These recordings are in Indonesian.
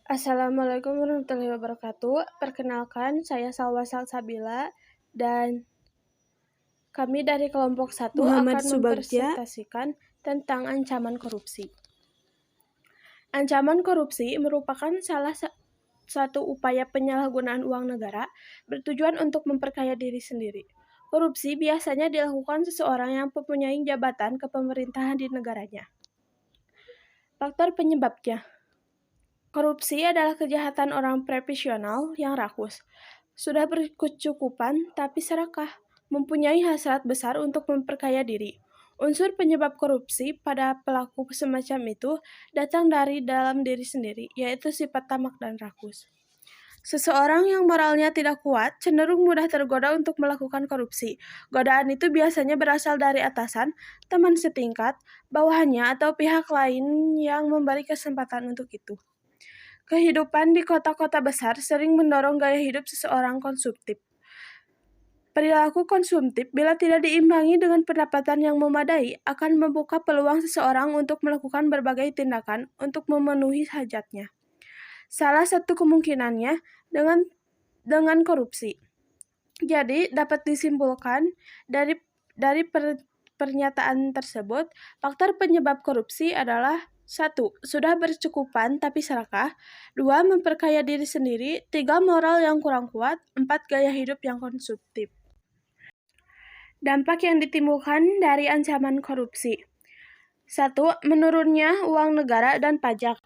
Assalamualaikum warahmatullahi wabarakatuh. Perkenalkan, saya Salwa Salsabila dan kami dari kelompok 1 Muhammad akan Subagja. mempresentasikan tentang ancaman korupsi. Ancaman korupsi merupakan salah satu upaya penyalahgunaan uang negara bertujuan untuk memperkaya diri sendiri. Korupsi biasanya dilakukan seseorang yang mempunyai jabatan kepemerintahan di negaranya. Faktor penyebabnya. Korupsi adalah kejahatan orang profesional yang rakus, sudah berkecukupan tapi serakah, mempunyai hasrat besar untuk memperkaya diri. Unsur penyebab korupsi pada pelaku semacam itu datang dari dalam diri sendiri, yaitu sifat tamak dan rakus. Seseorang yang moralnya tidak kuat cenderung mudah tergoda untuk melakukan korupsi. Godaan itu biasanya berasal dari atasan, teman setingkat, bawahannya, atau pihak lain yang memberi kesempatan untuk itu. Kehidupan di kota-kota besar sering mendorong gaya hidup seseorang konsumtif. Perilaku konsumtif bila tidak diimbangi dengan pendapatan yang memadai akan membuka peluang seseorang untuk melakukan berbagai tindakan untuk memenuhi hajatnya. Salah satu kemungkinannya dengan korupsi. Jadi dapat disimpulkan dari pernyataan tersebut, faktor penyebab korupsi adalah 1. Sudah berkecukupan tapi serakah. 2. Memperkaya diri sendiri. 3. Moral yang kurang kuat. 4. Gaya hidup yang konsumtif. Dampak yang ditimbulkan dari ancaman korupsi. 1. Menurunnya uang negara dan pajak.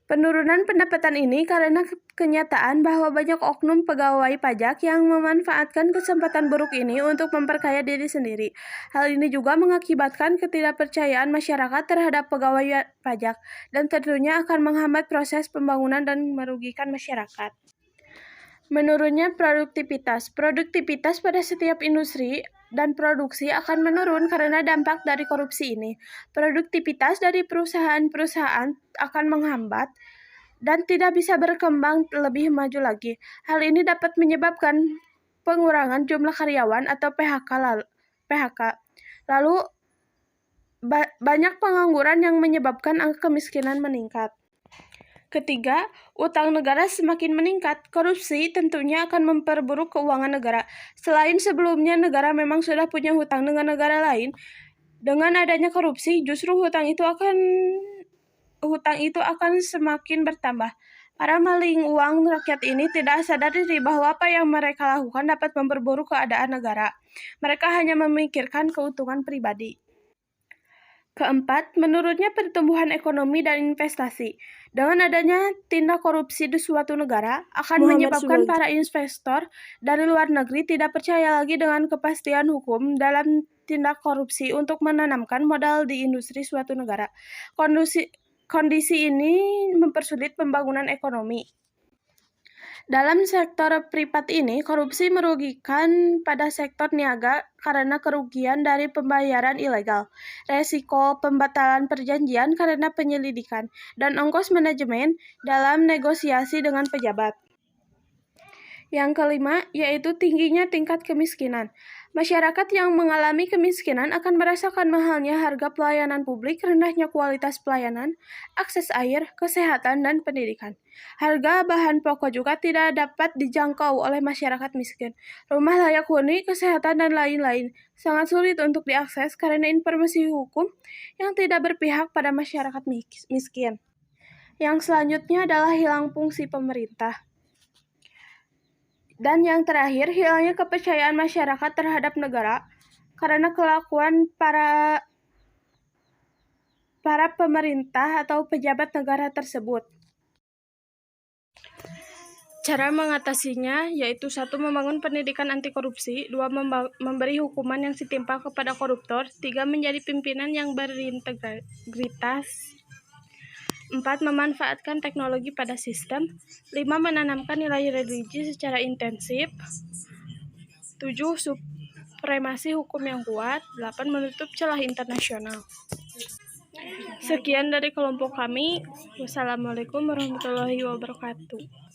Penurunan pendapatan ini karena kenyataan bahwa banyak oknum pegawai pajak yang memanfaatkan kesempatan buruk ini untuk memperkaya diri sendiri. Hal ini juga mengakibatkan ketidakpercayaan masyarakat terhadap pegawai pajak dan tentunya akan menghambat proses pembangunan dan merugikan masyarakat. Menurunnya produktivitas. Produktivitas pada setiap industri dan produksi akan menurun karena dampak dari korupsi ini. Produktivitas dari perusahaan-perusahaan akan menghambat dan tidak bisa berkembang lebih maju lagi. Hal ini dapat menyebabkan pengurangan jumlah karyawan atau PHK. Lalu banyak pengangguran yang menyebabkan angka kemiskinan meningkat. Ketiga, utang negara semakin meningkat. Korupsi tentunya akan memperburuk keuangan negara. Selain sebelumnya negara memang sudah punya hutang dengan negara lain, dengan adanya korupsi justru hutang itu akan semakin bertambah. Para maling uang rakyat ini tidak sadar diri bahwa apa yang mereka lakukan dapat memperburuk keadaan negara. Mereka hanya memikirkan keuntungan pribadi. Keempat, menurunnya pertumbuhan ekonomi dan investasi. Dengan adanya tindak korupsi di suatu negara akan menyebabkan para investor dari luar negeri tidak percaya lagi dengan kepastian hukum dalam tindak korupsi untuk menanamkan modal di industri suatu negara. Kondisi ini mempersulit pembangunan ekonomi. Dalam sektor privat ini, korupsi merugikan pada sektor niaga karena kerugian dari pembayaran ilegal, resiko pembatalan perjanjian karena penyelidikan, dan ongkos manajemen dalam negosiasi dengan pejabat. Yang kelima, yaitu tingginya tingkat kemiskinan. Masyarakat yang mengalami kemiskinan akan merasakan mahalnya harga pelayanan publik, rendahnya kualitas pelayanan, akses air, kesehatan, dan pendidikan. Harga bahan pokok juga tidak dapat dijangkau oleh masyarakat miskin. Rumah layak huni, kesehatan, dan lain-lain sangat sulit untuk diakses karena informasi hukum yang tidak berpihak pada masyarakat miskin. Yang selanjutnya adalah hilang fungsi pemerintah. Dan yang terakhir, hilangnya kepercayaan masyarakat terhadap negara karena kelakuan para pemerintah atau pejabat negara tersebut. Cara mengatasinya yaitu 1. Membangun pendidikan anti korupsi, 2. Memberi hukuman yang setimpal kepada koruptor, 3. Menjadi pimpinan yang berintegritas, 4. Memanfaatkan teknologi pada sistem, 5. Menanamkan nilai religi secara intensif, 7. Supremasi hukum yang kuat, 8. Menutup celah internasional. Sekian dari kelompok kami. Wassalamualaikum warahmatullahi wabarakatuh.